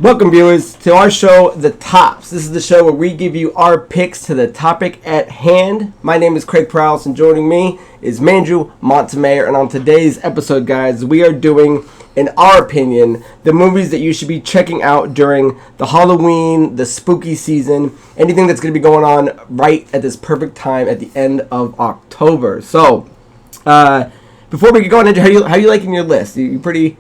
Welcome, viewers, to our show, The Tops. This is the show where we give you our picks to the topic at hand. My name is Craig Prowse, and joining me is Mandrew Montemayor. And on today's episode, guys, we are doing, in our opinion, the movies that you should be checking out during the Halloween, the spooky season, anything that's going to be going on right at this perfect time at the end of October. So, before we get going, Andrew, how you liking your list? You pretty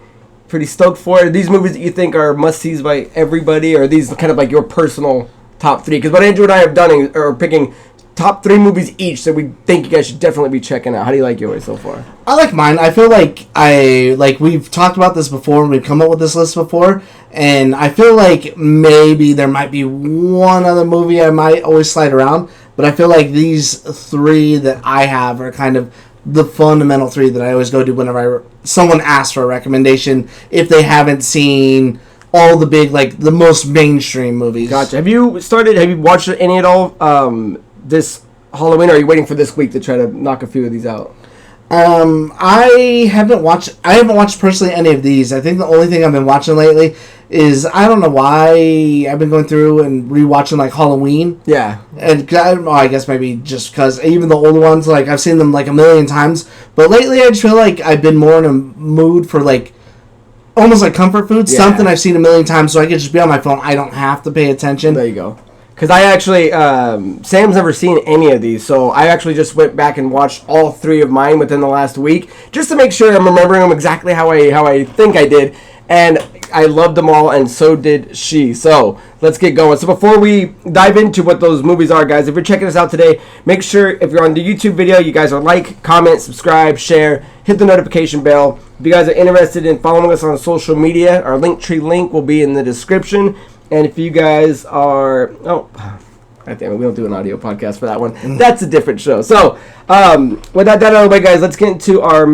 stoked for it? Are these movies that you think are must-sees by everybody, or are these kind of like your personal top three? Because what Andrew and I have done are picking top three movies each that we think you guys should definitely be checking out. How do you like yours so far? I like mine. I feel like we've talked about this before and we've come up with this list before, and I feel like maybe there might be one other movie I might always slide around, but I feel like these three that I have are kind of the fundamental three that I always go to whenever someone asks for a recommendation if they haven't seen all the big, the most mainstream movies. Gotcha. Have you watched any at all this Halloween, or are you waiting for this week to try to knock a few of these out? I haven't watched personally any of these. I think the only thing I've been watching lately is, I don't know why, I've been going through and rewatching Halloween. Yeah. And I guess maybe just because even the older ones, I've seen them a million times. But lately I just feel like I've been more in a mood for almost like comfort food. Yeah. Something I've seen a million times so I could just be on my phone. I don't have to pay attention. There you go. Because I actually, Sam's never seen any of these, so I actually just went back and watched all three of mine within the last week, just to make sure I'm remembering them exactly how I think I did, and I loved them all, and so did she. So let's get going. So before we dive into what those movies are, guys, if you're checking us out today, make sure if you're on the YouTube video, you guys are comment, subscribe, share, hit the notification bell. If you guys are interested in following us on social media, our Linktree link will be in the description. And if you guys are... God damn it, we don't do an audio podcast for that one. That's a different show. So, with that out of the way, guys, let's get into our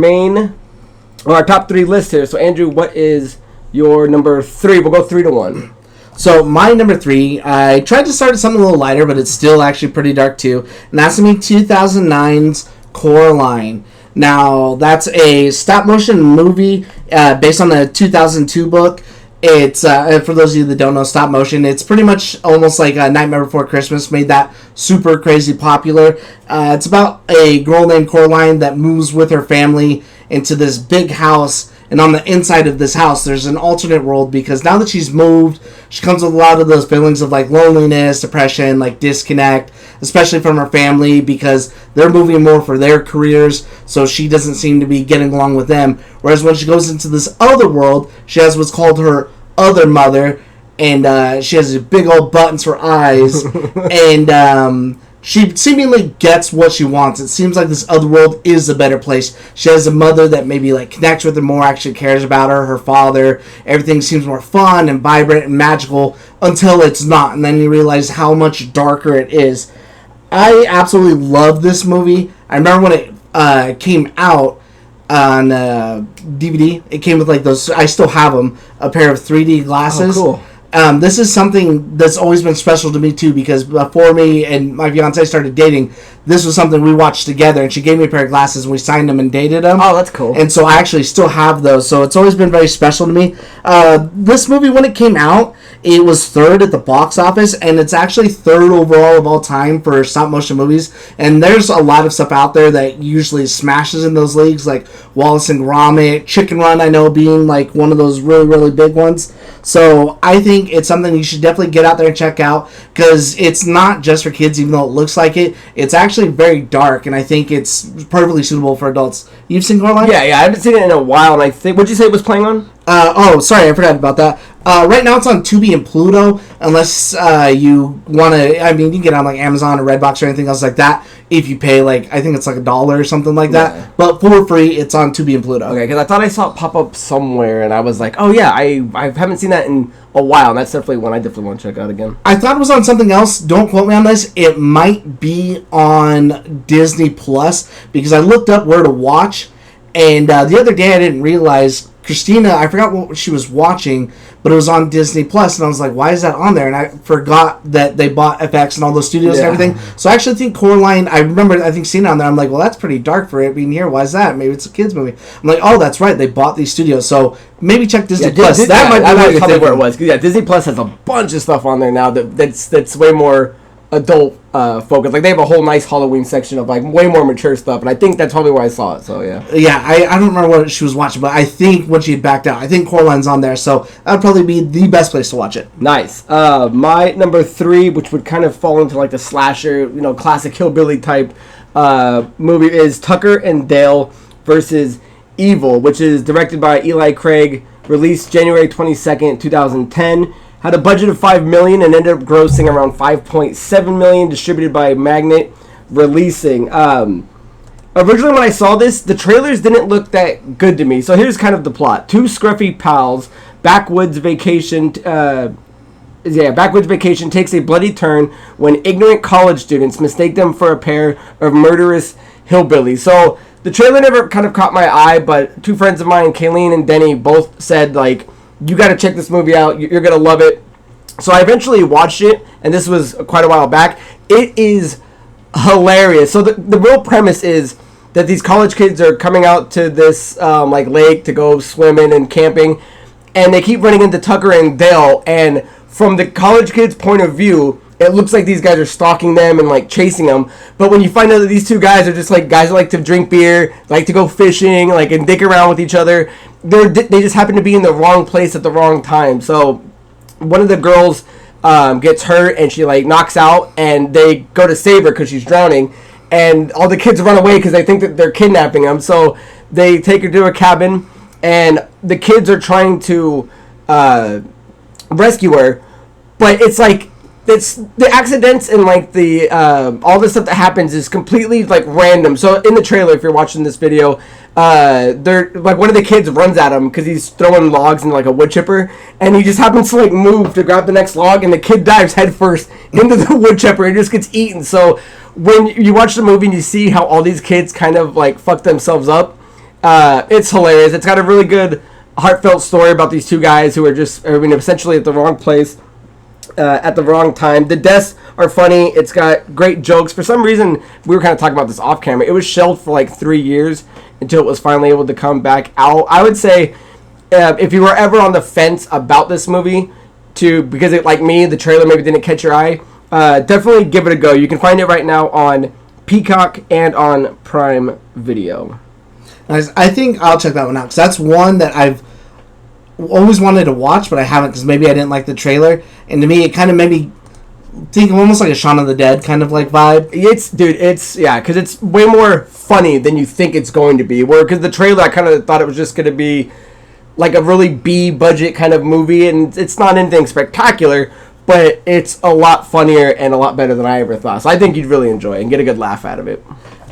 top three list here. So, Andrew, what is your number three? We'll go 3 to 1. So, my number three, I tried to start something a little lighter, but it's still actually pretty dark, too. And that's going to be 2009's Coraline. Now, that's a stop-motion movie based on the 2002 book. It's, for those of you that don't know stop motion, it's pretty much almost like a Nightmare Before Christmas, made that super crazy popular. It's about a girl named Coraline that moves with her family into this big house, and on the inside of this house, there's an alternate world, because now that she's moved, she comes with a lot of those feelings of loneliness, depression, disconnect, especially from her family, because they're moving more for their careers, so she doesn't seem to be getting along with them. Whereas when she goes into this other world, she has what's called her other mother, and she has big old buttons for eyes, and she seemingly gets what she wants. It seems like this other world is a better place. She has a mother that maybe connects with her more, actually cares about her, her father. Everything seems more fun and vibrant and magical until it's not, and then you realize how much darker it is. I absolutely love this movie. I remember when it came out on DVD. It came with those, I still have them, a pair of 3D glasses. Oh, cool. This is something that's always been special to me too, because before me and my fiance started dating, this was something we watched together, and she gave me a pair of glasses and we signed them and dated them. Oh, that's cool. And so I actually still have those, so it's always been very special to me. This movie, when it came out, it was third at the box office, and it's actually third overall of all time for stop motion movies. And there's a lot of stuff out there that usually smashes in those leagues, like Wallace and Gromit, Chicken Run, I know, being one of those really, really big ones. So I think it's something you should definitely get out there and check out, because it's not just for kids, even though it looks like it. It's actually very dark, and I think it's perfectly suitable for adults. You've seen Coraline? Yeah, I haven't seen it in a while, and I think... What'd you say it was playing on? Sorry, I forgot about that. Right now it's on Tubi and Pluto, unless you want to... I mean, you can get it on Amazon or Redbox or anything else like that if you pay, I think it's $1 or something like that. Yeah. But for free, it's on Tubi and Pluto. Okay, because I thought I saw it pop up somewhere, and I was like, oh yeah, I haven't seen that in a while, and that's definitely one I definitely want to check out again. I thought it was on something else. Don't quote me on this. It might be on Disney Plus, because I looked up where to watch, and the other day I didn't realize Christina, I forgot what she was watching, but it was on Disney Plus, and I was like, why is that on there? And I forgot that they bought FX and all those studios and everything. So I actually think Coraline, I think seeing it on there, I'm like, well, that's pretty dark for it being here. Why is that? Maybe it's a kids movie. I'm like, oh, that's right, they bought these studios. So maybe check Disney Plus. That might be probably where it was. Yeah, Disney Plus has a bunch of stuff on there now that's way more adult focused. Like, they have a whole nice Halloween section of like way more mature stuff, and I think that's probably where I saw it. So I don't remember what she was watching, but I think when she had backed out, I think Coraline's on there, so that would probably be the best place to watch it. Nice. My number 3, which would kind of fall into like the slasher, classic hillbilly type movie, is Tucker and Dale versus Evil, which is directed by Eli Craig, released January 22nd, 2010. Had a budget of $5 million and ended up grossing around $5.7 million, distributed by Magnet Releasing. Originally, when I saw this, the trailers didn't look that good to me. So here's kind of the plot. 2 scruffy pals, backwoods vacation takes a bloody turn when ignorant college students mistake them for a pair of murderous hillbillies. So the trailer never kind of caught my eye, but 2 friends of mine, Kayleen and Denny, both said, like, you got to check this movie out. You're going to love it. So I eventually watched it, and this was quite a while back. It is hilarious. So the real premise is that these college kids are coming out to this lake to go swimming and camping, and they keep running into Tucker and Dale. And from the college kids' point of view, it looks like these guys are stalking them and like chasing them. But when you find out that these 2 guys are just like guys that like to drink beer, like to go fishing, like and dick around with each other, they just happen to be in the wrong place at the wrong time. So one of the girls gets hurt and she like knocks out, and they go to save her because she's drowning, and all the kids run away because they think that they're kidnapping them. So they take her to a cabin, and the kids are trying to rescue her, but it's like it's the accidents and like the all the stuff that happens is completely like random. So in the trailer, if you're watching this video, they're like one of the kids runs at him because he's throwing logs in like a wood chipper, and he just happens to like move to grab the next log, and the kid dives headfirst into the wood chipper and just gets eaten. So when you watch the movie and you see how all these kids kind of like fuck themselves up, it's hilarious. It's got a really good heartfelt story about these 2 guys who are just essentially at the wrong place at the wrong time. The deaths are funny. It's got great jokes. For some reason, we were kind of talking about this off camera, it was shelved for like 3 years until it was finally able to come back out. I would say if you were ever on the fence about this movie, because it, like me, the trailer maybe didn't catch your eye, definitely give it a go. You can find it right now on Peacock and on Prime Video. I think I'll check that one out, because that's one that I've always wanted to watch, but I haven't, because maybe I didn't like the trailer, and to me it kind of made me think of almost like a Shaun of the Dead kind of like vibe. It's because it's way more funny than you think it's going to be. Because the trailer, I kind of thought it was just going to be like a really B budget kind of movie, and it's not anything spectacular, but it's a lot funnier and a lot better than I ever thought. So I think you'd really enjoy it and get a good laugh out of it.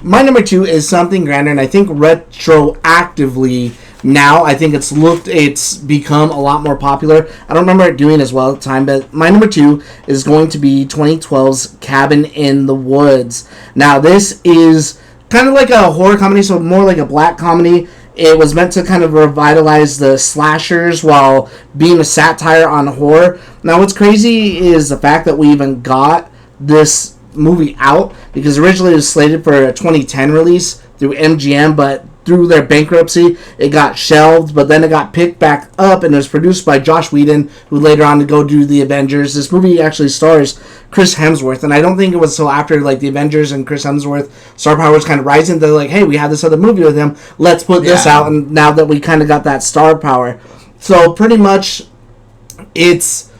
My number 2 is something grander, and I think retroactively now, I think it's become a lot more popular. I don't remember it doing as well at the time, but my number 2 is going to be 2012's Cabin in the Woods. Now, this is kind of like a horror comedy, so more like a black comedy. It was meant to kind of revitalize the slashers while being a satire on horror. Now, what's crazy is the fact that we even got this movie out, because originally it was slated for a 2010 release through MGM, but through their bankruptcy it got shelved, but then it got picked back up, and it was produced by Joss Whedon, who later on to go do the Avengers. This movie actually stars Chris Hemsworth, and I don't think it was until after like the Avengers and Chris Hemsworth star power was kind of rising, they're like, hey, we have this other movie with him, let's put this out, and now that we kind of got that star power. So pretty much it's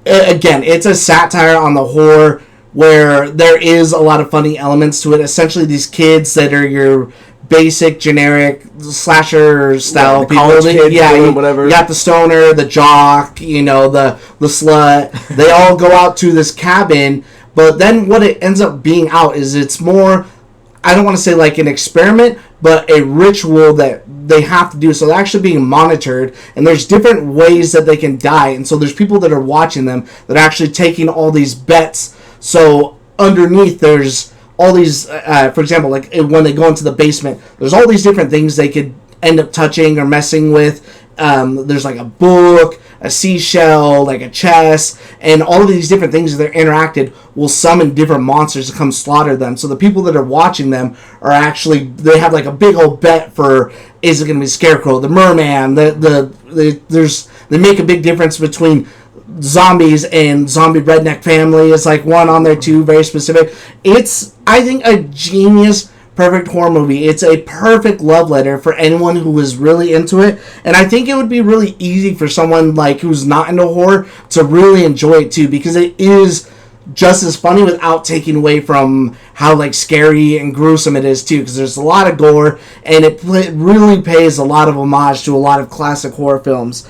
a satire on the horror, where there is a lot of funny elements to it. Essentially, these kids that are your basic, generic slasher style the people. college kids, whatever. You got the stoner, the jock, the slut. They all go out to this cabin, but then what it ends up being out is it's more, I don't want to say like an experiment, but a ritual that they have to do. So they're actually being monitored, and there's different ways that they can die. And so there's people that are watching them that are actually taking all these bets. So underneath there's all these, for example, like when they go into the basement, there's all these different things they could end up touching or messing with. There's like a book, a seashell, like a chest, and all of these different things that are interacted will summon different monsters to come slaughter them. So the people that are watching them are actually, they have like a big old bet for, is it going to be Scarecrow, the Merman, they make a big difference between zombies and zombie redneck family is like one on there too, very specific. It's, I think, a genius perfect horror movie. It's a perfect love letter for anyone who is really into it, and I think it would be really easy for someone like who's not into horror to really enjoy it too, because it is just as funny without taking away from how like scary and gruesome it is too, because there's a lot of gore and it really pays a lot of homage to a lot of classic horror films.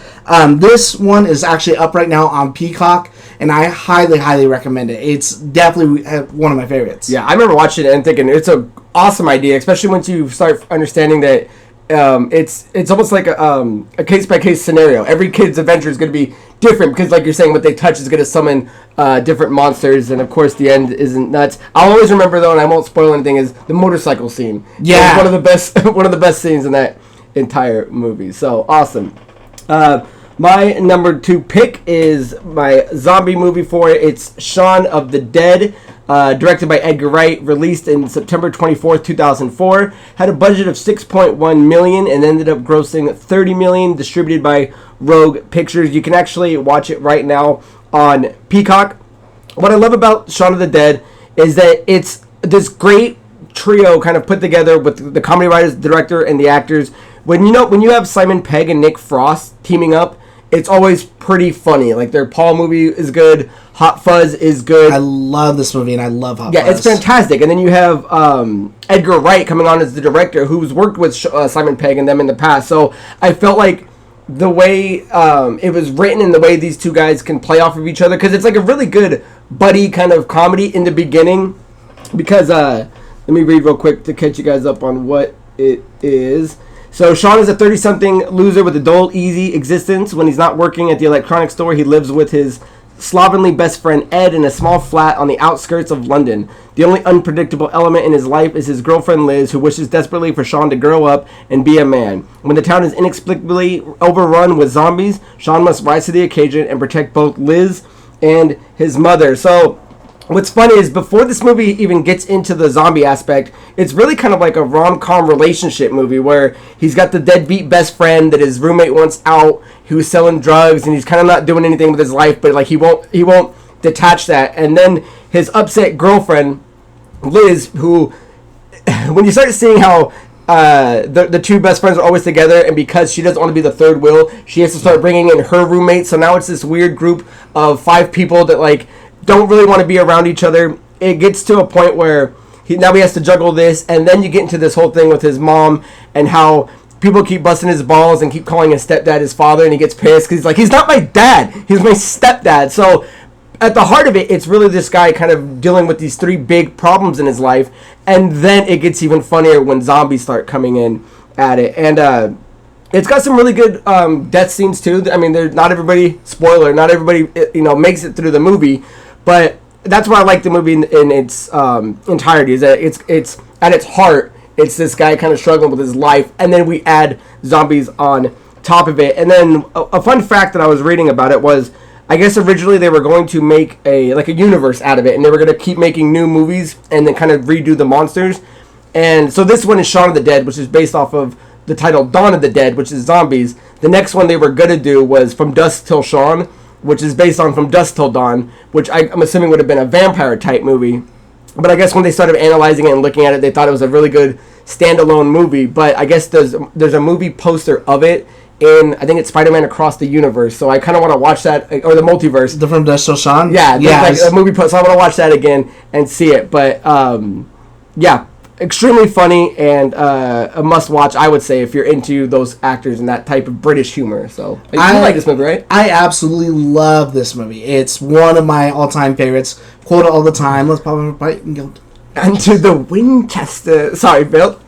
This one is actually up right now on Peacock, and I highly recommend it. It's definitely one of my favorites. Yeah, I remember watching it and thinking it's a awesome idea, especially once you start understanding that it's almost like a case-by-case scenario. Every kid's adventure is going to be different because, like you're saying, what they touch is going to summon different monsters, and of course the end isn't nuts. I'll always remember, though, and I won't spoil anything, is the motorcycle scene. Yeah, it's one of the best scenes in that entire movie. So awesome. My number 2 pick is my zombie movie for it. It's Shaun of the Dead. Directed by Edgar Wright, released in September 24th, 2004, had a budget of $6.1 million and ended up grossing $30 million, distributed by Rogue Pictures. You can actually watch it right now on Peacock. What I love about Shaun of the Dead is that it's this great trio kind of put together with the comedy writers, the director, and the actors. When you have Simon Pegg and Nick Frost teaming up, it's always pretty funny. Like, their Paul movie is good. Hot Fuzz is good. I love this movie, and I love Hot Fuzz. Yeah, it's fantastic. And then you have Edgar Wright coming on as the director, who's worked with Simon Pegg and them in the past. So I felt like the way it was written and the way these two guys can play off of each other, because it's like a really good buddy kind of comedy in the beginning. Because, let me read real quick to catch you guys up on what it is. So Shaun is a 30-something loser with a dull, easy existence. When he's not working at the electronics store, he lives with his slovenly best friend Ed in a small flat on the outskirts of London. The only unpredictable element in his life is his girlfriend Liz, who wishes desperately for Shaun to grow up and be a man. When the town is inexplicably overrun with zombies, Shaun must rise to the occasion and protect both Liz and his mother. So what's funny is, before this movie even gets into the zombie aspect, it's really kind of like a rom-com relationship movie where he's got the deadbeat best friend that his roommate wants out, who's selling drugs, and he's kind of not doing anything with his life, but like he won't detach that. And then his upset girlfriend, Liz, who, when you start seeing how the two best friends are always together, and because she doesn't want to be the third wheel, she has to start bringing in her roommate. So now it's this weird group of 5 people that like don't really want to be around each other. It gets to a point where he has to juggle this, and then you get into this whole thing with his mom and how people keep busting his balls and keep calling his stepdad his father, and he gets pissed because he's like, he's not my dad, he's my stepdad. So at the heart of it, it's really this guy kind of dealing with these 3 big problems in his life, and then it gets even funnier when zombies start coming in at it. And it's got some really good death scenes too. I mean, not everybody makes it through the movie, but that's why I like the movie in its entirety. Is that it's at its heart, it's this guy kind of struggling with his life, and then we add zombies on top of it. And then a fun fact that I was reading about it was, I guess originally they were going to make a universe out of it, and they were going to keep making new movies and then kind of redo the monsters. And so this one is Shaun of the Dead, which is based off of the title Dawn of the Dead, which is zombies. The next one they were going to do was From Dusk Till Shaun, which is based on From Dusk Till Dawn, which I'm assuming would have been a vampire-type movie. But I guess when they started analyzing it and looking at it, they thought it was a really good standalone movie. But I guess there's a movie poster of it in, I think it's Spider-Man Across the Universe. So I kind of want to watch that, or the multiverse. The From Dusk Till Shaun? Yeah, like a movie poster. So I want to watch that again and see it. But yeah, extremely funny and a must-watch, I would say, if you're into those actors and that type of British humor. So you like this movie, right? I absolutely love this movie. It's one of my all-time favorites. Quote it all the time. Let's pop a bite and go. And to the Winchester. Sorry, Bill.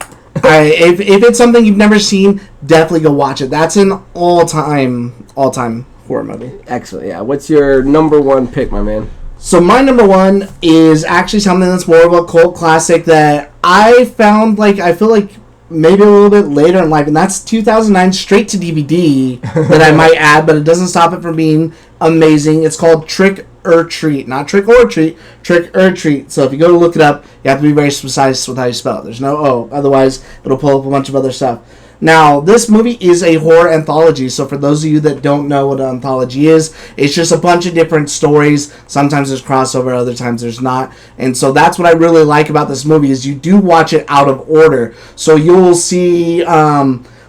If it's something you've never seen, definitely go watch it. That's an all-time horror movie. Excellent. Yeah. What's your number 1 pick, my man? So my number 1 is actually something that's more of a cult classic that I found, I feel like maybe a little bit later in life, and that's 2009 straight to DVD that I might add, but it doesn't stop it from being amazing. It's called Trick or Treat, not Trick or Treat, Trick or Treat. So if you go to look it up, you have to be very precise with how you spell it. There's no O, otherwise it'll pull up a bunch of other stuff. Now, this movie is a horror anthology, so for those of you that don't know what an anthology is, it's just a bunch of different stories. Sometimes there's crossover, other times there's not. And so that's what I really like about this movie, is you do watch it out of order. So you'll see,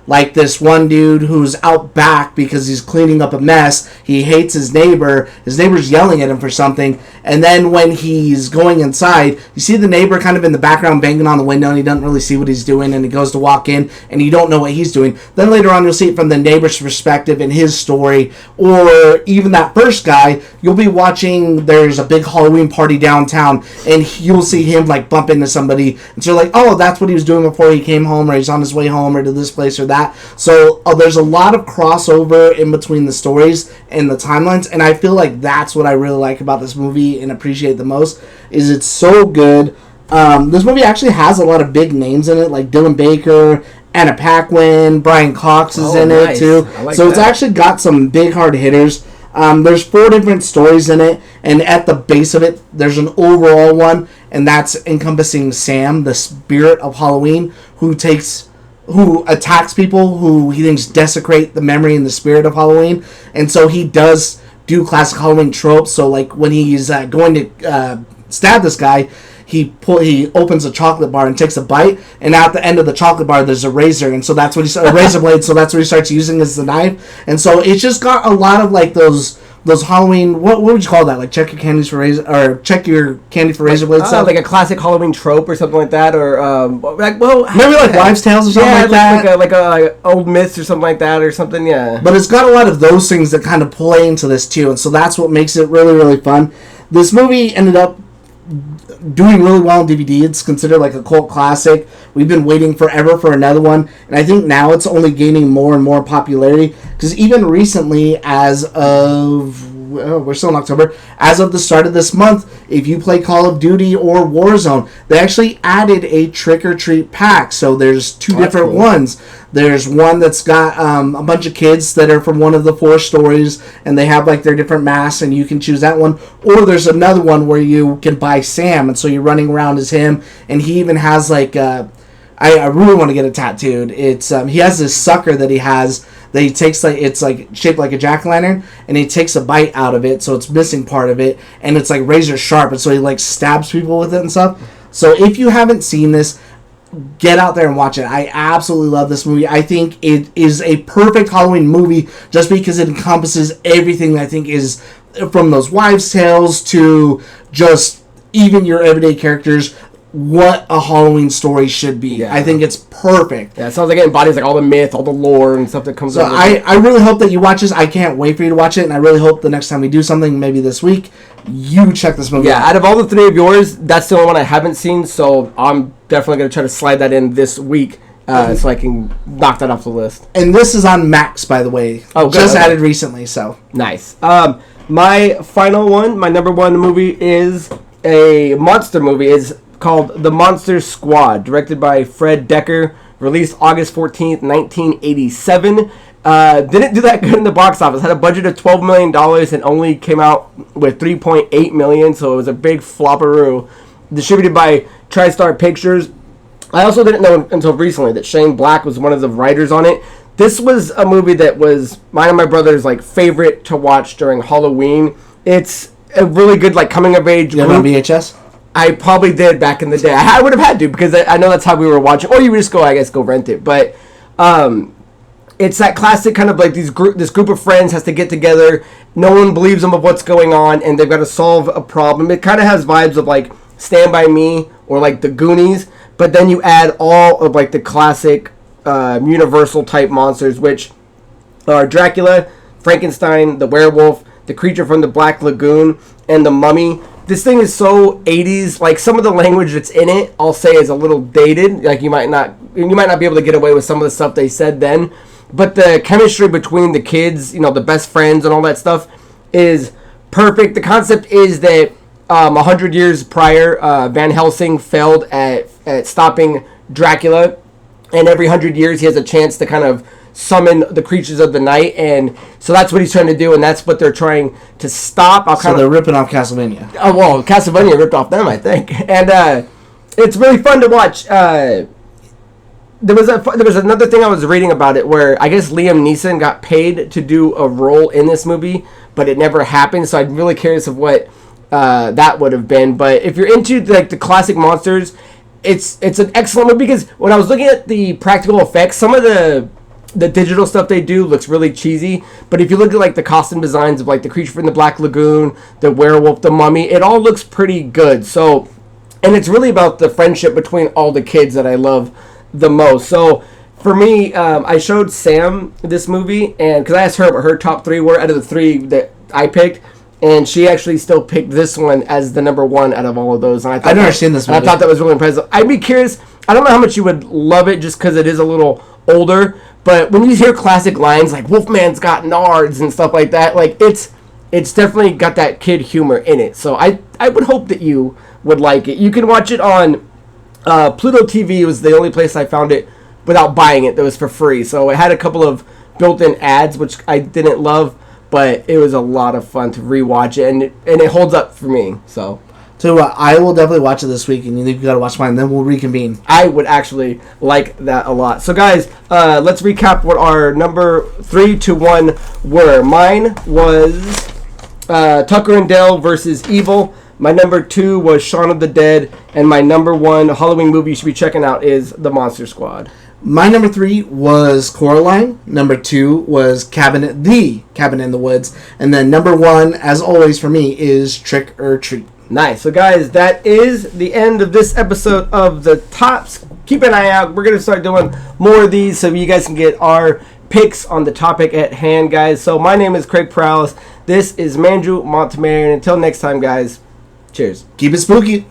like this one dude who's out back because he's cleaning up a mess. He hates his neighbor. His neighbor's yelling at him for something. And then when he's going inside, you see the neighbor kind of in the background banging on the window, and he doesn't really see what he's doing, and he goes to walk in, and you don't know what he's doing. Then later on, you'll see it from the neighbor's perspective in his story. Or even that first guy, you'll be watching, there's a big Halloween party downtown, and you'll see him like bump into somebody. And so you're like, oh, that's what he was doing before he came home, or he's on his way home, or to this place or that. So there's a lot of crossover in between the stories and the timelines, and I feel like that's what I really like about this movie and appreciate the most, is it's so good. This movie actually has a lot of big names in it, like Dylan Baker, Anna Paquin, Brian Cox is in it too. So it's actually got some big hard hitters. There's 4 different stories in it, and at the base of it, there's an overall one, and that's encompassing Sam, the spirit of Halloween, who attacks people who he thinks desecrate the memory and the spirit of Halloween. And so he does do classic Halloween tropes. So like when he's going to stab this guy, he opens a chocolate bar and takes a bite, and at the end of the chocolate bar there's a razor, and so that's what a razor blade, so that's what he starts using as the knife. And so it's just got a lot of like those Halloween, what would you call that? Like check your candy for razor blade stuff? Like a classic Halloween trope or something like that, or maybe like wives' tales or something like that. Like a old myths or something like that or something, yeah. But it's got a lot of those things that kind of play into this too, and so that's what makes it really, really fun. This movie ended up doing really well on DVD. It's considered like a cult classic. We've been waiting forever for another one, and I think now it's only gaining more and more popularity, because even recently, as of we're still in October, as of the start of this month, if you play Call of Duty or Warzone, they actually added a Trick or Treat pack. So there's 2 different ones. There's one that's got a bunch of kids that are from one of the 4 stories, and they have like their different masks, and you can choose that one. Or there's another one where you can buy Sam, and so you're running around as him, and he even has like I really want to get it tattooed. It's he has this sucker that he has that he takes, like it's like shaped like a jack-o'-lantern, and he takes a bite out of it, so it's missing part of it, and it's like razor sharp, and so he like stabs people with it and stuff. So if you haven't seen this, get out there and watch it. I absolutely love this movie. I think it is a perfect Halloween movie just because it encompasses everything that I think is, from those wives' tales to just even your everyday characters, what a Halloween story should be. Yeah. I think it's perfect. Yeah, it sounds like it embodies like all the myth, all the lore and stuff that comes out. So I really hope that you watch this. I can't wait for you to watch it, and I really hope the next time we do something, maybe this week, you check this movie out. Out of all the 3 of yours, that's the only one I haven't seen, so I'm definitely going to try to slide that in this week so I can knock that off the list. And this is on Max, by the way. Oh, good. Just added recently, so. Nice. My final one, my number 1 movie is a monster movie. It's called The Monster Squad, directed by Fred Decker, released August 14th, 1987. Didn't do that good in the box office. Had a budget of $12 million and only came out with $3.8 million, so it was a big flopperoo. Distributed by TriStar Pictures. I also didn't know until recently that Shane Black was one of the writers on it. This was a movie that was mine and my brother's like favorite to watch during Halloween. It's a really good like coming of age group. You have it on VHS? I probably did back in the day. I would have had to, because I know that's how we were watching. Or you would just go rent it. But it's that classic kind of like this group of friends has to get together. No one believes them of what's going on, and they've got to solve a problem. It kind of has vibes of like Stand By Me or like The Goonies. But then you add all of like the classic Universal type monsters, which are Dracula, Frankenstein, the werewolf, the creature from the Black Lagoon, and the Mummy. This thing is so 80s. Like some of the language that's in it, I'll say, is a little dated. Like you might not be able to get away with some of the stuff they said then. But the chemistry between the kids, the best friends and all that stuff, is perfect. The concept is that 100 years prior, Van Helsing failed at stopping Dracula, and every 100 years he has a chance to kind of summon the creatures of the night, and so that's what he's trying to do, and that's what they're trying to stop. So they're ripping off Castlevania. Oh, well, Castlevania ripped off them, I think, and it's really fun to watch. There was another thing I was reading about it where I guess Liam Neeson got paid to do a role in this movie, but it never happened. So I'm really curious of what that would have been. But if you're into like the classic monsters, it's an excellent movie, because when I was looking at the practical effects, some of the digital stuff they do looks really cheesy, but if you look at like the costume designs of like the creature from the Black Lagoon, the werewolf, the mummy, it all looks pretty good. So, and it's really about the friendship between all the kids that I love the most. So for me, I showed Sam this movie, and because I asked her what her top 3 were out of the 3 that I picked, and she actually still picked this one as the number 1 out of all of those. And I thought I've never seen this movie. I thought that was really impressive. I'd be curious. I don't know how much you would love it just because it is a little older, but when you hear classic lines like Wolfman's got nards and stuff like that, like it's definitely got that kid humor in it. So I would hope that you would like it. You can watch it on Pluto TV. Was the only place I found it without buying it that was for free. So it had a couple of built-in ads, which I didn't love, but it was a lot of fun to rewatch it, and it holds up for me. So I will definitely watch it this week, and you got to watch mine, then we'll reconvene. I would actually like that a lot. So guys, let's recap what our number 3 to 1 were. Mine was Tucker and Dale versus Evil. My number 2 was Shaun of the Dead, and my number 1 Halloween movie you should be checking out is The Monster Squad. My number 3 was Coraline. Number 2 was Cabin in the Woods, and then number 1, as always for me, is Trick or Treat. Nice. So guys, that is the end of this episode of The Tops. Keep an eye out. We're going to start doing more of these so you guys can get our picks on the topic at hand, guys. So my name is Craig Prowlis. This is Mandrew Montemayor. And until next time, guys, cheers. Keep it spooky.